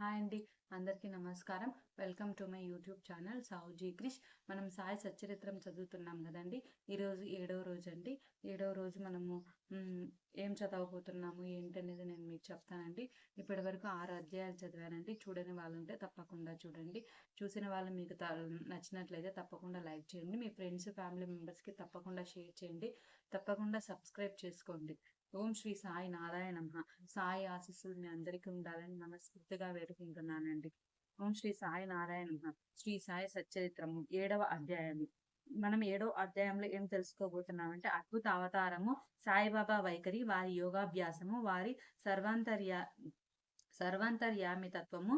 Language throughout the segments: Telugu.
హాయ్ అండి. అందరికీ నమస్కారం. Welcome to my YouTube channel Savuji Krish. మనం సాయి సచ్చరిత్రం చదువుతున్నాం గదండీ! ఈరోజు ఏడవ రోజండి. ఏడవ రోజు మనము ఏం చదవబోతున్నాము ఏంటనేది నేను మీకు చెప్తానండి. ఇప్పటివరకు 6 అధ్యాయాలు చదివానండి. చూడని వాళ్ళుంటే తప్పకుండా చూడండి. చూసిన వాళ్ళు మీకు నచ్చినట్లయితే తప్పకుండా లైక్ చేయండి. మీ ఫ్రెండ్స్, ఫ్యామిలీ మెంబర్స్‌కి తప్పకుండా షేర్ చేయండి. తప్పకుండా సబ్స్క్రైబ్ చేసుకోండి. ఓం శ్రీ సాయి నారాయణ నమః. సాయి ఆశీస్సులు మీ అందరికీ ఉండాలని మనస్ఫూర్తిగా వేడుకుంటున్నానండి. ఓం శ్రీ సాయి నారాయణ నమః. శ్రీ సాయి సచ్చరిత్రము 7వ అధ్యాయము. మనం 7వ అధ్యాయంలో ఏం తెలుసుకోబోతున్నామంటే అద్భుత అవతారము, సాయిబాబా వైఖరి, వారి యోగాభ్యాసము, వారి సర్వాంతర్య సర్వాంతర్యామితత్వము,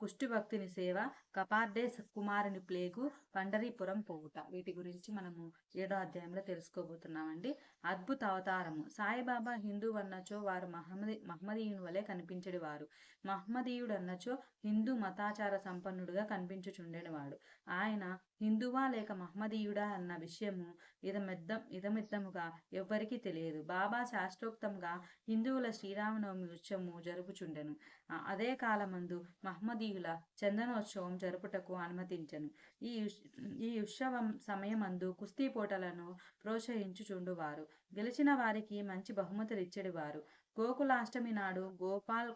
కుష్టి భక్తిని సేవ, కపార్డే కుమారుని ప్లేగు, పండరీపురం పోవుట. వీటి గురించి మనము 7వ అధ్యాయంలో తెలుసుకోబోతున్నామండి. అద్భుత అవతారము. సాయిబాబా హిందువు అన్నచో వారు మహమ్మదీయుని వలె కనిపించడివారు. మహమ్మదీయుడు అన్నచో హిందూ మతాచార సంపన్నుడుగా కనిపించుచుండెనివాడు. ఆయన హిందువా లేక మహమ్మదీయుడా అన్న విషయము ఇదమిద్దముగా ఎవ్వరికీ తెలియదు. బాబా శాస్త్రోక్తంగా హిందువుల శ్రీరామనవమి ఉత్సవము జరుపుచుండెను. అదే కాలమందు మహమ్మదీయుల చందనోత్సవం జరుపుటకు అనుమతించెను. ఈ ఉత్సవం సమయమందు కుస్తీ పోటలను ప్రోత్సహించుచుండువారు. గెలిచిన వారికి మంచి బహుమతులిచ్చెడివారు. గోకులాష్టమి నాడు గోపాల్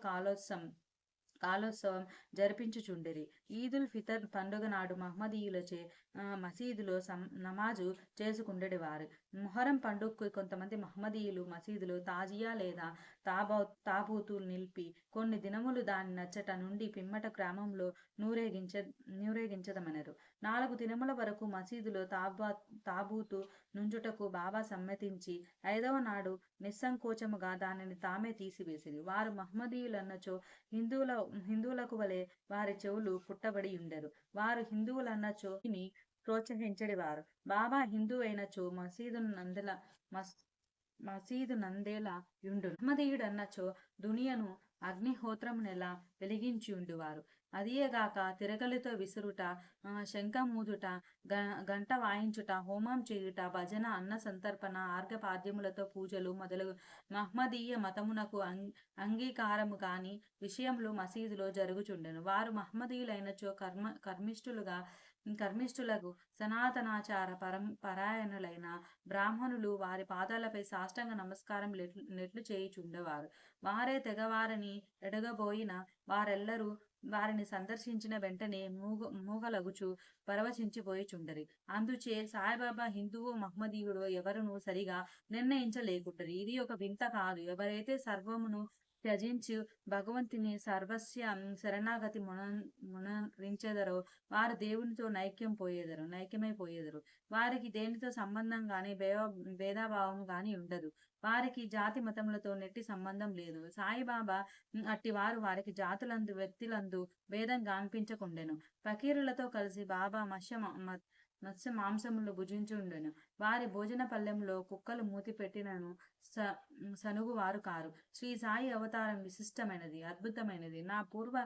కాలోత్సవం జరిపించుచుండిరి. ఈదుల్ ఫితర్ పండుగ నాడు మహమ్మదీయులచే మసీదులో నమాజు చేసుకుండెడివారు. మొహరం పండుగకు కొంతమంది మహమ్మదీయులు మసీదులో తాజియా లేదా తాబూతులు నిలిపి కొన్ని దినములు దాని నచ్చట నుండి పిమ్మట గ్రామంలో నూరేగించదమనరు. 4 దినముల వరకు మసీదులో తాబూతు నుంచుటకు బాబా సమ్మతించి 5వ నాడు నిస్సంకోచముగా దానిని తామే తీసివేసిరి. వారు మహమ్మదీయులన్నచో హిందువులకు వలె వారి చెవులు పుట్టబడి ఉండెరు. వారు హిందువులన్నచో ని ప్రోత్సహించడివారు. బాబా హిందూ అయినచో మసీదు నందేలా యుండును. మహమ్మదీయుడన్నచో దునియను అగ్నిహోత్రమునెలా వెలిగించి ఉండువారు. అదియేగాక తిరగలితో విసురుట, శంఖమూదుట, గంట వాయించుట, హోమం చేయుట, భజన, అన్న సంతర్పణ, ఆర్ఘపాద్యములతో పూజలు మొదలగు మహమ్మదీయ మతమునకు అంగీకారము కాని విషయములు మసీదులో జరుగుచుండెను. వారు మహమ్మదీయులైనచో కర్మిష్ఠులకు సనాతనాచార పరాయణులైన బ్రాహ్మణులు వారి పాదాలపై సాష్టాంగ నమస్కారం నెట్లు చేయుచుండేవారు. వారే తెగవారని ఎడగబోయిన వారెల్లరూ వారిని సందర్శించిన వెంటనే మూగలగుచు పరవశించిపోయిచుండరి. అందుచే సాయిబాబా హిందువో మహమ్మదీయుడో ఎవరునూ సరిగా నిర్ణయించలేకుండరి. ఇది ఒక వింత కాదు. ఎవరైతే సర్వమును త్యజించి భగవంతుని సర్వస్య శరణాగతి మునరించెదరో వారు దేవునితో నైక్యమైపోయేదరు. వారికి దేనితో సంబంధం గాని భేదభావం గాని ఉండదు. వారికి జాతి మతములతో నెట్టి సంబంధం లేదు. సాయిబాబా అట్టివారు. వారికి జాతులందు వ్యక్తులందు భేదం గాన్పించకుండెను. ఫకీరులతో కలిసి బాబా మత్స్య మాంసములు భుజించుండెను. వారి భోజన పల్లెంలో కుక్కలు మూతి పెట్టినను సనుగువారు కారు. శ్రీ సాయి అవతారం విశిష్టమైనది, అద్భుతమైనది. నా పూర్వ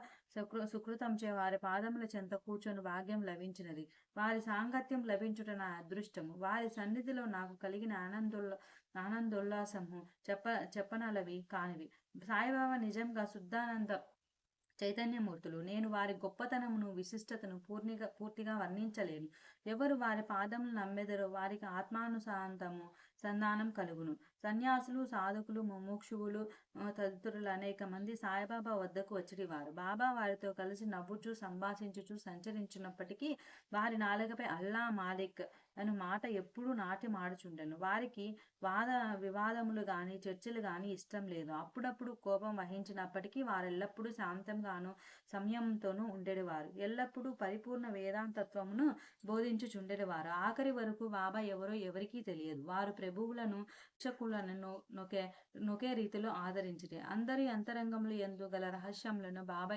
సుకృతంచే వారి పాదముల చెంత కూర్చొని భాగ్యం లభించినది. వారి సాంగత్యం లభించుట నా అదృష్టము. వారి సన్నిధిలో నాకు కలిగిన ఆనందోల్లాసము చెప్పనలవి కానివి. సాయిబాబా నిజంగా శుద్ధానంద చైతన్యమూర్తులు. నేను వారి గొప్పతనమును విశిష్టతను పూర్తిగా వర్ణించలేను. ఎవరు వారి పాదములు నమ్మెదరో వారికి సంధానం కలుగును. సన్యాసులు, సాధకులు, ముముక్షువులు తదితరులు అనేక మంది సాయిబాబా వద్దకు వచ్చిడివారు. బాబా వారితో కలిసి నవ్వుచూ సంభాషించుచూ సంచరించినప్పటికీ వారి నాలుకపై అల్లా మాలిక్ అను మాట ఎప్పుడూ నాటి మాడుచుండెను. వారికి వివాదములు గాని చర్చలు గాని ఇష్టం లేదు. అప్పుడప్పుడు కోపం వహించినప్పటికీ వారెల్లప్పుడూ శాంతంగాను సంయమంతోనూ ఉండేవారు. ఎల్లప్పుడూ పరిపూర్ణ వేదాంతత్వమును బోధించుచుండేవారు. ఆఖరి వరకు బాబా ఎవరో ఎవరికీ తెలియదు. వారు ప్రభువులను శిక్షకులను నొకే రీతిలో ఆదరించిరి. అందరి అంతరంగములు యందు గల రహస్యములను బాబా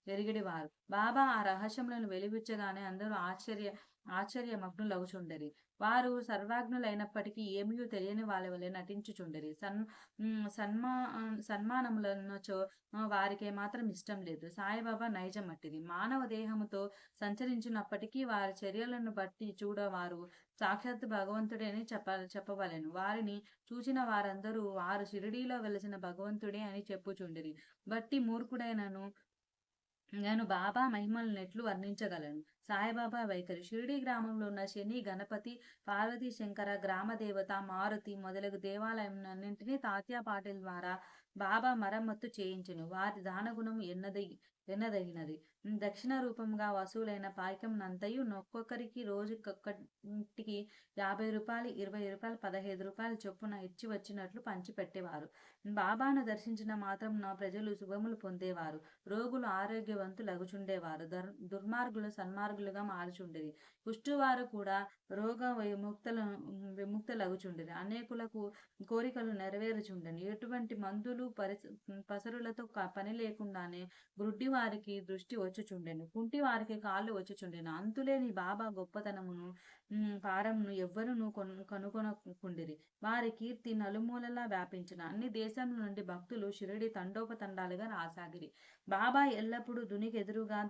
ఎరిగిడివారు. బాబా ఆ రహస్యములను వెలిబుచ్చగానే అందరూ ఆశ్చర్యమగ్నులగుచుండరి. వారు సర్వజ్ఞులైనప్పటికీ ఏమీ తెలియని వాళ్ళ వలె నటించుచుండరి. సన్మానములన్నచో వారికి మాత్రం ఇష్టం లేదు. సాయిబాబా నైజం అట్టిది. మానవ దేహముతో సంచరించినప్పటికీ వారి చర్యలను బట్టి వారు సాక్షాత్ భగవంతుడే అని చెప్పవలెను. వారిని చూచిన వారందరూ వారు షిరిడీలో వెలసిన భగవంతుడే అని చెప్పుచుండిరి. బట్టి మూర్ఖుడైనను నేను బాబా మహిమలనెట్లు వర్ణించగలను? సాయిబాబా వైఖరి షిరిడీ గ్రామంలో ఉన్న శని, గణపతి, పార్వతీ శంకర, గ్రామ దేవత, మారుతి మొదలగు దేవాలయంలన్నింటినీ తాత్యా పాటిల్ ద్వారా బాబా మరమ్మత్తు చేయించెను. వారి దానగుణం ఎన్నదగినది. దక్షిణ రూపంగా వసూలైన పాయకంనంతయు నొక్కొక్కరికి రోజుకొక్కటికి రూ. 50, రూ. 20, రూ. 15 చొప్పున ఇచ్చి వచ్చినట్లు పంచిపెట్టేవారు. బాబాను దర్శించిన మాత్రమున ప్రజలు శుభములు పొందేవారు. రోగులు ఆరోగ్యవంతులగుచుండేవారు. దుర్మార్గులు సన్మార్గులుగా మారుచుండిరి. కుష్టువారు కూడా రోగ విముక్తులగుచుండిరి. అనేకులకు కోరికలు నెరవేరుచుండెను. ఎటువంటి మందులు పసరులతో పని లేకుండానే గ్రుడ్డివారికి దృష్టి వచ్చుచుండెను. కుంటివారికి కాళ్ళు వచ్చుచుండెను. అంతులేని బాబా గొప్పతనమును పారమును ఎవ్వరునూ కనుగొనకుండిరి. వారి కీర్తి నలుమూలలా వ్యాపించిన అన్ని దేశముల నుండి భక్తులు షిరిడి తండోపతండాలుగా రాసాగిరి. బాబా ఎల్లప్పుడూ దునికెదురుగా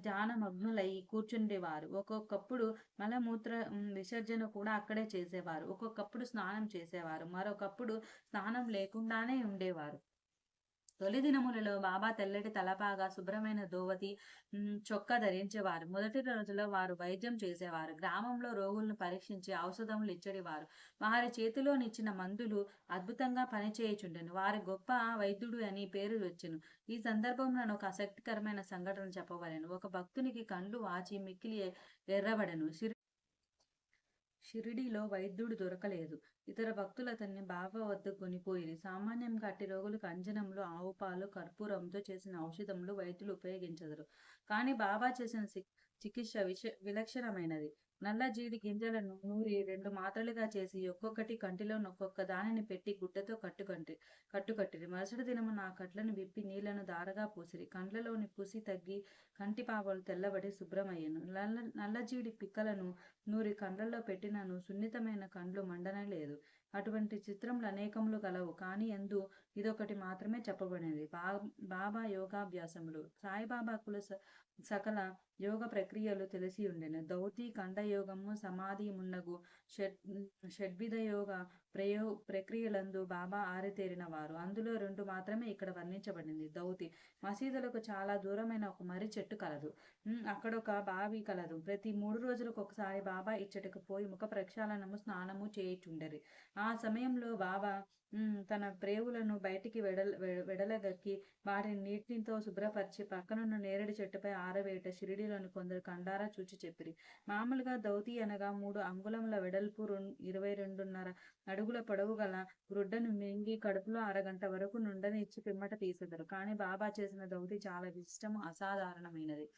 ధ్యానమగ్నులై కూర్చుండేవారు. ఒక్కొక్కప్పుడు మలమూత్ర విసర్జన కూడా అక్కడే చేసేవారు. ఒక్కొక్కప్పుడు స్నానం చేసేవారు. మరొకప్పుడు స్నానం లేకుండానే ఉండేవారు. తొలి దినములలో బాబా తెల్లటి తలపాగా, శుభ్రమైన దోవతి, చొక్కా ధరించేవారు. మొదటి రోజులో వారు వైద్యం చేసేవారు. గ్రామంలో రోగులను పరీక్షించి ఔషధములు ఇచ్చడివారు. వారి చేతిలోనిచ్చిన మందులు అద్భుతంగా పనిచేయుచుండెను. వారి గొప్ప వైద్యుడు అని పేరు వచ్చెను. ఈ సందర్భంలో ఒక ఆసక్తికరమైన సంఘటన చెప్పవలెను. ఒక భక్తునికి కండ్లు వాచి మిక్కిలి ఎర్రబడెను. షిరిడీలో వైద్యుడు దొరకలేదు. ఇతర భక్తులతన్ని బాబా వద్దకు కొనిపోయిరి. సామాన్యంగా అట్టి రోగులకు అంజనములు, ఆవుపాలు, కర్పూరంతో చేసిన ఔషధములు వైద్యులు ఉపయోగించెదరు. కాని బాబా చేసిన చికిత్స విలక్షణమైనది. నల్ల జీడి గింజలను నూరి 2 మాత్రలుగా చేసి ఒక్కొక్కటి కంటిలోని ఒక్కొక్క దానిని పెట్టి గుడ్డతో కట్టుకట్టిరి. మరుసటి దినమున ఆ కట్లను విప్పి నీళ్లను ధారగా పోసిరి. కండ్లలోని పుసి తగ్గి కంటి పాపలు తెల్లబడి శుభ్రమయ్యెను. నల్లజీడి పిక్కలను నూరి కండ్లలో పెట్టినను సున్నితమైన కండ్లు మండనలేదు. అటువంటి చిత్రములు అనేకములు గలవు. కాని యందు ఇదొకటి మాత్రమే చెప్పబడినది. బాబా యోగాభ్యాసములు. సాయిబాబాకులు సకల యోగ ప్రక్రియలు తెలిసియుండెను. ధౌతి, ఖండయోగము, సమాధి మున్నగు షడ్విధ యోగ ప్రక్రియలందు బాబా ఆరితేరినవారు. అందులో 2 మాత్రమే ఇక్కడ వర్ణించబడింది. ధౌతి. మసీదులకు చాలా దూరమైన ఒక మర్రి చెట్టు కలదు. అక్కడొక బావి కలదు. ప్రతి 3 రోజులకు ఒకసారి బాబా ఇచ్చటకు పోయి ముఖ ప్రక్షాళనము, స్నానము చేయుచుండెరి. ఆ సమయంలో బాబా తన ప్రేవులను బయటికి వెడలగక్కి వాటిని నీటితో శుభ్రపరిచి పక్కనున్న నేరేడు చెట్టుపై ఆరవేయుట షిరిడీలోని కొందరు కండారా చూచి చెప్పిరి. మామూలుగా ధౌతి అనగా 3 అంగుళముల వెడల్పు, 22.5 అడుగుల పొడవు గల గ్రుడ్డను మింగి కడుపులో అరగంట వరకు నుండనిచ్చి పిమ్మట తీసెదరు. కాని బాబా చేసిన ధౌతి చాలా విశిష్టము, అసాధారణమైనది.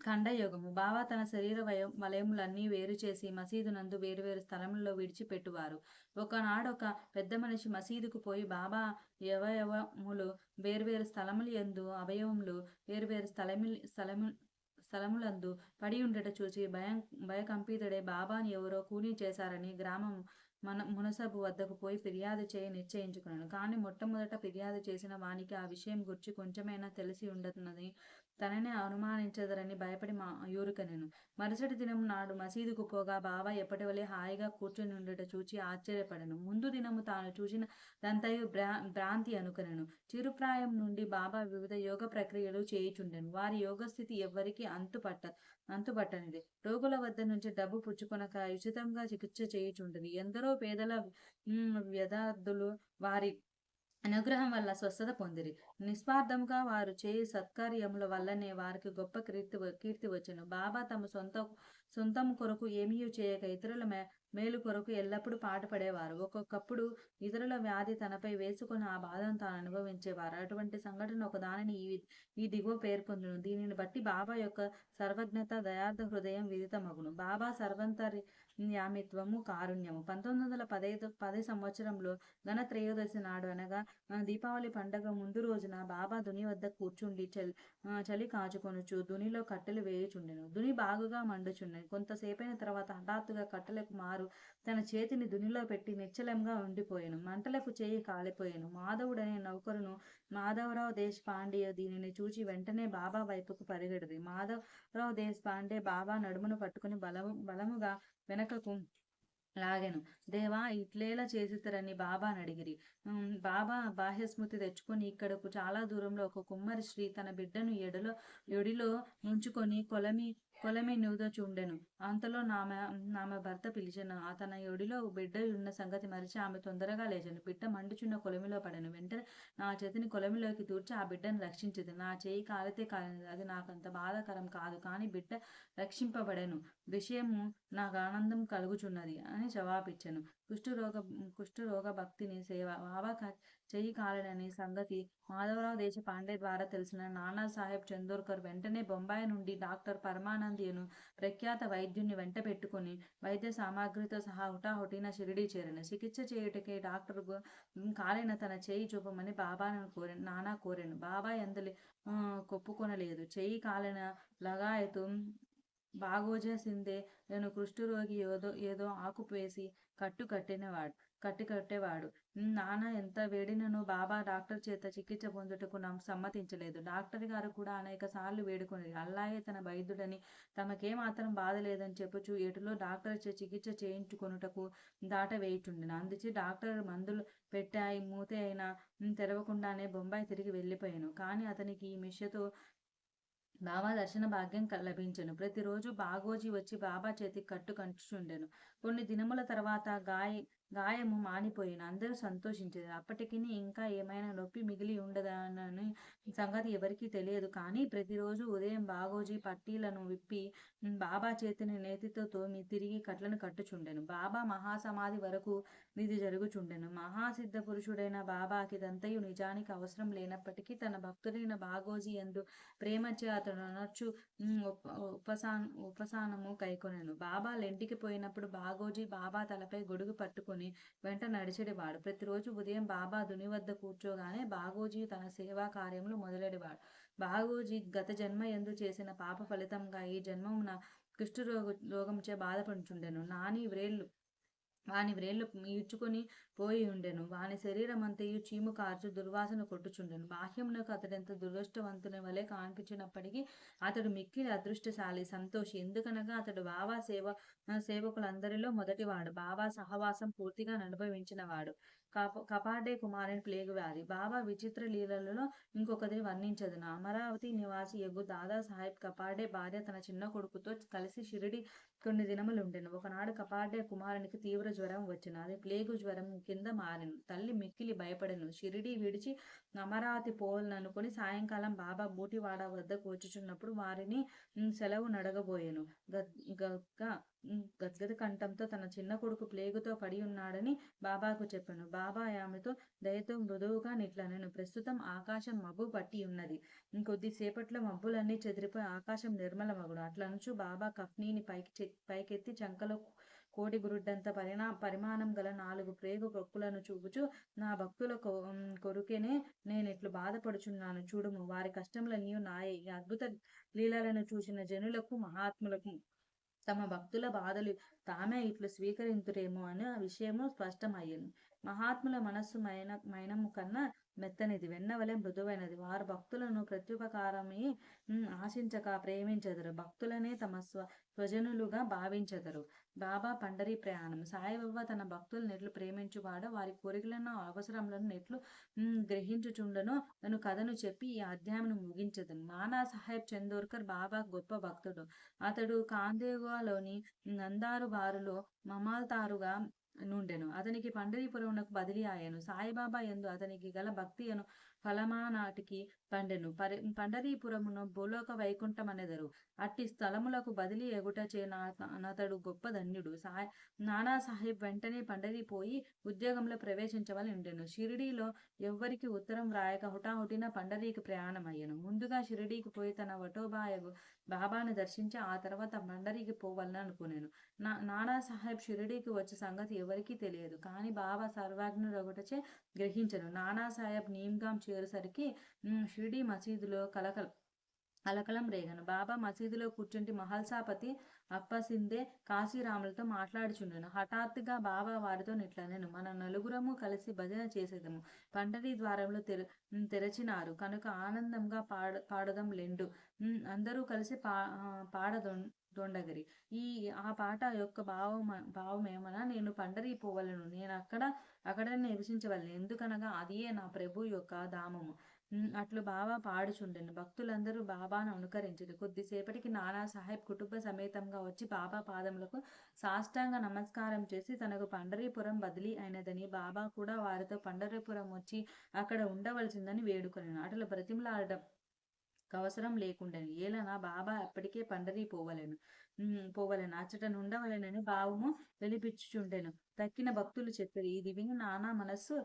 ఖండయోగము. బాబా తన శరీర వలయములన్నీ వేరుచేసి మసీదునందు వేరువేరు స్థలములలో విడిచిపెట్టువారు. ఒకనాడొక పెద్ద మనిషి మసీదుకు పోయి బాబా అవయవములు వేర్వేరు స్థలములయందు అవయవములు వేర్వేరు స్థలములందు పడి ఉండట చూచి భయకంపితుడై బాబాని ఎవరో కూనీ చేశారని గ్రామం మునసబు వద్దకు పోయి ఫిర్యాదు చేయ నిశ్చయించుకున్నాను. కాని మొట్టమొదట ఫిర్యాదు చేసిన వానికి ఆ విషయం గురించి కొంచెమైనా తెలిసి ఉండనని తననే అనుమానించదరని భయపడి యూరుకనెను. మరుసటి దినం నాడు మసీదుకు పోగా బాబా ఎప్పటివలే హాయిగా కూర్చుని ఉండట చూచి ఆశ్చర్యపడెను. ముందు దినము తాను చూసిన దంతయు భ్రాంతి అనుకొనెను. చిరుప్రాయం నుండి బాబా వివిధ యోగ ప్రక్రియలు చేయుచుండెను. వారి యోగస్థితి ఎవ్వరికీ అంతుపట్టనిది. రోగుల వద్ద నుంచి డబ్బు పుచ్చుకొనక ఉచితంగా చికిత్స చేయుచుండెను. ఎందరో పేదల వ్యధార్థులు వారి అనుగ్రహం వల్ల స్వస్థత పొందిరి. నిస్వార్థంగా వారు చేయు సత్కార్యముల వల్లనే వారికి గొప్ప కీర్తి వచ్చెను. బాబా తమ సొంతము కొరకు ఏమీ చేయక ఇతరుల మేలు కొరకు ఎల్లప్పుడూ పాటుపడేవారు. ఒక్కొక్కప్పుడు ఇతరుల వ్యాధి తనపై వేసుకొని ఆ బాధను తాను అనుభవించేవారు. అటువంటి సంఘటన ఒక దానిని ఈ దిగువ పేర్కొందును. దీనిని బట్టి బాబా యొక్క సర్వజ్ఞత, దయార్థ హృదయం విదితమగును. బాబా సర్వంతర్యామిత్వము, కారుణ్యము. 1910 సంవత్సరంలో ధనత్రయోదశి నాడు అనగా దీపావళి పండగ ముందు రోజున బాబా దుని వద్ద కూర్చుండి చలి కాచుకొనుచు దునిలో కట్టెలు వేయుచుండెను. దుని బాగుగా మండుచుండెను. కొంతసేపైన తర్వాత హఠాత్తుగా కట్టెలకు మారు తన చేతిని దునిలో పెట్టి నిశ్చలంగా ఉండిపోయెను. మంటలకు చేయి కాలిపోయెను. మాధవుడనే నౌకరును మాధవరావు దేశపాండే దీనిని చూచి వెంటనే బాబా వైపుకు పరిగెడిరి. మాధవరావు దేశపాండే బాబా నడుమును పట్టుకుని బలముగా వెనకకు లాగెను. దేవా ఇట్లేలా చేసితిరని బాబానడిగిరి. బాబా బాహ్యస్మృతి తెచ్చుకొని ఇక్కడకు చాలా దూరంలో ఒక కుమ్మరి స్త్రీ తన బిడ్డను యొడిలో నుంచుకొని కొలమి నూదచుండెను. అంతలో నామె భర్త పిలిచెను. తన యొడిలో బిడ్డయున్న సంగతి మరిచి ఆమె తొందరగా లేచెను. బిడ్డ మండుచున్న కొలిమిలో పడెను. వెంటనే నా చేతిని కొలిమిలోకి దూర్చి ఆ బిడ్డను రక్షించితిని. నా చేయి కాలితే కాలినది. అది నాకంత బాధాకరం కాదు. కాని బిడ్డ రక్షింపబడెను విషయము నాకు ఆనందం కలుగుచున్నది అని జవాబిచ్చెను. కుష్ఠరోగ భక్తిని సేవ బాబా చెయ్యి కాలడని సంగతి మాధవరావు దేశపాండే ద్వారా తెలిసిన నానాసాహెబ్ చందోర్కర్ వెంటనే బొంబాయి నుండి డాక్టర్ పరమానందియను ప్రఖ్యాత వైద్యుని వెంట పెట్టుకుని వైద్య సామాగ్రితో సహా హుటాహుటిన షిరిడీ చేరెను. చికిత్స చేయుటకే డాక్టర్ కాలిన తన చేయి చూపమని నానా కోరెను. బాబా ఎందలి కొప్పుకొనలేదు. చెయ్యి కాలిన లగాయతు బాగోజే సిందే నేను కుష్ఠరోగి ఏదో ఆకు వేసి కట్టేవాడు. నాన్న ఎంత వేడినను బాబా డాక్టర్ చేత చికిత్స పొందుటకు సమ్మతించలేదు. డాక్టర్ గారు కూడా అనేక సార్లు వేడుకొనిరి. అల్లాయే తన వైద్యుడని తమకేమాత్రం బాధ లేదని చెప్పుచు ఎటులో డాక్టర్ చే చికిత్స చేయించుకొనుటకు దాట వేయుచుండెను. అందుచే డాక్టర్ మందులు పెట్టాయి మూతే అయినా తెరవకుండానే బొంబాయి తిరిగి వెళ్ళిపోయాను. కానీ అతనికి ఈ మిషతో బాబా దర్శన భాగ్యం లభించెను. ప్రతిరోజు బాగోజీ వచ్చి బాబా చేతికి కట్టు కంచుచుండెను. కొన్ని దినముల తర్వాత గాయము మానిపోయిన అందరూ సంతోషించారు. అప్పటికి ఇంకా ఏమైనా నొప్పి మిగిలి ఉండదనని సంగతి ఎవరికీ తెలియదు. కానీ ప్రతిరోజు ఉదయం బాగోజీ పట్టీలను విప్పి బాబా చేతిని నేతితో తోమి తిరిగి కట్లను కట్టుచుండెను. బాబా మహాసమాధి వరకు ఇది జరుగుచుండెను. మహాసిద్ధ పురుషుడైన బాబాకి దంతయు నిజానికి అవసరం లేనప్పటికీ తన భక్తుడైన బాగోజీ యందు ప్రేమచే అతడు అనర్చు ఉపసానము కైకొనెను. బాబా లెంటికి పోయినప్పుడు బాగోజీ బాబా తలపై గొడుగు పట్టుకొని వెంట నడిచెడివాడు. ప్రతిరోజు ఉదయం బాబా దుని వద్ద కూర్చోగానే బాగోజీ తన సేవా కార్యములు మొదలెడివాడు. బాగోజీ గత జన్మ యందు చేసిన పాప ఫలితంగా ఈ జన్మమున రోగముచే బాధపడుచుండెను. వాని వ్రేళ్లు ఈడ్చుకొని పోయి ఉండెను. వాని శరీరమంతయు చీము కార్చు దుర్వాసన కొట్టుచుండెను. బాహ్యమునకు అతడెంత దురదృష్టవంతుని వలె కనిపించినప్పటికీ అతడు మిక్కిలి అదృష్టశాలి, సంతోషి. ఎందుకనగా అతడు బాబా సేవకులందరిలో మొదటివాడు. బాబా సహవాసం పూర్తిగా అనుభవించినవాడు. కపాడే కుమారుని ప్లేగు వ్యాధి. బాబా విచిత్ర లీలలలో ఇంకొకటి వర్ణించదును. అమరావతి నివాసి యగు దాదాసాహెబ్ కపాడే భార్య తన చిన్న కొడుకుతో కలిసి షిరిడి కొన్ని దినములుండెను. ఒకనాడు కపాడే కుమారునికి తీవ్ర జ్వరం వచ్చెను. అది ప్లేగు జ్వరం కింద మారెను. తల్లి మిక్కిలి భయపడెను. షిరిడి విడిచి అమరావతి పోవాలనుకుని సాయంకాలం బాబా బూటివాడ వద్దకు వచ్చుచున్నప్పుడు వారిని సెలవు నడగబోయెను. గద్గద కంఠంతో తన చిన్న కొడుకు ప్లేగుతో పడి ఉన్నాడని బాబాకు చెప్పెను. బాబా ఆమెతో దయతో మృదువుగా నిట్లనెను. ప్రస్తుతం ఆకాశం మబ్బు పట్టి ఉన్నది. ఇంకొద్దిసేపట్లో మబ్బులన్నీ చెదిరిపోయి ఆకాశం నిర్మలమగును. అట్లనుచు బాబా కఫ్నీని పైకెత్తి చంకలో కోడి గురుడ్డంత పరిమాణం గల 4 ప్రేగు ప్రొక్కులను చూపుచు నా భక్తుల కొరుకెనే నేనిట్లు బాధపడుచున్నాను చూడుము. వారి కష్టములన్నీ నాయే. ఈ అద్భుత లీలలను చూసిన జనులకు మహాత్ములకు తమ భక్తుల బాధలు తామే ఇట్లు స్వీకరింతురేమో అని ఆ విషయము స్పష్టమయ్యను. మహాత్ముల మనస్సు మైనము కన్నా మెత్తనిది, వెన్నవలె మృదువైనది. వారు భక్తులను ప్రత్యుపకారమే ఆశించక ప్రేమించెదరు. భక్తులనే తమ స్వజనులుగా భావించెదరు. బాబా పండరీ ప్రయాణం. సాయిబాబా తన భక్తులు నెట్లు ప్రేమించువాడో వారి కోరికలను అవసరములను నెట్లు గ్రహించుచుండనో తను కథను చెప్పి ఈ అధ్యాయమును ముగించదను. నానా సాహెబ్ చందోర్కర్ బాబా గొప్ప భక్తుడు. అతడు కాందేగువలోని నందారు బారులో మమాల్తారుగా నుండెను. అతనికి పండరీపురమునకు బదిలీ ఆయెను. సాయిబాబా యందు అతనికి గల భక్తి అను ఫలమానాటికి పండెను. పండరీపురమును భూలోక వైకుంఠమనెదరు. అట్టి స్థలములకు బదిలీ ఎగుటచే నతడు గొప్ప ధన్యుడు. నానా సాహెబ్ వెంటనే పండరీ పోయి ఉద్యోగంలో ప్రవేశించవలసి ఉండెను. షిరిడీలో ఎవ్వరికి ఉత్తరం వ్రాయక హుటాహుటిన పండరీకి ప్రయాణమయ్యెను. ముందుగా షిరిడీకి పోయి తన వటోబాయగు బాబాను దర్శించి ఆ తర్వాత పండరీకి పోవాలనుకునేను. నానా సాహెబ్ షిరిడీకి వచ్చే సంగతి ఎవరికీ తెలియదు. కానీ బాబా సర్వజ్ఞుడొకటచే గ్రహించెను. నానా సాహెబ్ నీమ్గాం చేరుసరికి షిరిడీ మసీదులో కలకలం రేగను. బాబా మసీదులో కూర్చుంటి మహల్సాపతి అప్పసిందే కాశీరాములతో మాట్లాడుచుండెను. హఠాత్తుగా బాబా వారితో నిట్లనెను. మన నలుగురము కలిసి భజన చేసేదము. పండరీ ద్వారంలో తెరచినారు కనుక ఆనందంగా పాడదం లెండు. అందరూ కలిసి దొండగిరి. ఈ ఆ పాట యొక్క భావమేమనగా నేను పండరి పోవలెను. అక్కడనే నివసించవలెను. ఎందుకనగా అదియే నా ప్రభువు యొక్క ధామము. అట్లు బాబా పాడుచుండెను. భక్తులందరూ బాబాను అనుకరించిరి. కొద్దిసేపటికి నానా సాహెబ్ కుటుంబ సమేతంగా వచ్చి బాబా పాదములకు సాష్టాంగ నమస్కారం చేసి తనకు పండరీపురం బదిలీ అయినదని, బాబా కూడా వారితో పండరీపురం వచ్చి అక్కడ ఉండవలసిందని వేడుకొనెను. అట్లా బ్రతిమలాడడం అవసరం లేకుండెను. ఏలన బాబా అప్పటికే పండరీ పోవలెను. అచ్చట నుండవలెనని భావము వెలిబుచ్చుచుండెను. తక్కిన భక్తులు చెప్పిరి. ఇది విని నానా మనస్సు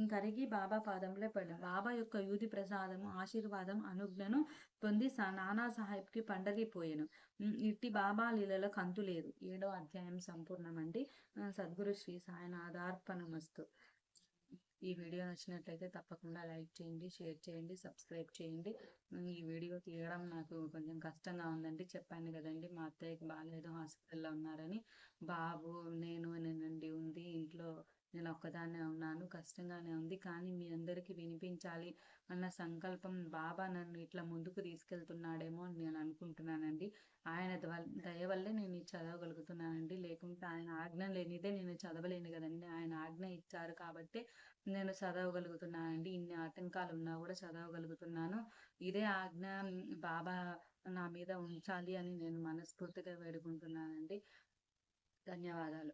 కరిగి బాబా పాదములో పడెను. బాబా యొక్క యూది ప్రసాదము, ఆశీర్వాదం, అనుజ్ఞను పొంది నానా సాహెబ్‌కి పండరీ పోయెను. ఇట్టి బాబా లీలలకు అంతులేదు. 7వ అధ్యాయం సంపూర్ణమండి. సద్గురు శ్రీ సాయినాథార్పణమస్తు. ఈ వీడియో నచ్చినట్లయితే తప్పకుండా లైక్ చేయండి, షేర్ చేయండి, సబ్స్క్రైబ్ చేయండి. ఈ వీడియో తీయడం నాకు కొంచెం కష్టంగా ఉందండి. చెప్పాను కదండీ! మా అత్తయ్యకి బాలేదు, హాస్పిటల్‌లో ఉన్నారని. బాబు, నేనండి ఉంది ఇంట్లో. నేను ఒక్కదాన్నే ఉన్నాను. కష్టంగానే ఉంది. కానీ మీ అందరికీ వినిపించాలి అన్న సంకల్పం, బాబా నన్ను ఇట్లా ముందుకు తీసుకెళ్తున్నాడేమో అని నేను అనుకుంటున్నానండి. ఆయన దయ వల్లే నేను ఇది చదవగలుగుతున్నానండి. లేకుంటే ఆయన ఆజ్ఞ లేనిదే నేను చదవలేను కదండీ! ఆయన ఆజ్ఞ ఇచ్చారు కాబట్టే నేను చదవగలుగుతున్నానండి. ఇన్ని ఆటంకాలు ఉన్నా కూడా చదవగలుగుతున్నాను. ఇదే ఆజ్ఞ బాబా నా మీద ఉంచాలి అని నేను మనస్ఫూర్తిగా వేడుకుంటున్నానండి. ధన్యవాదాలు.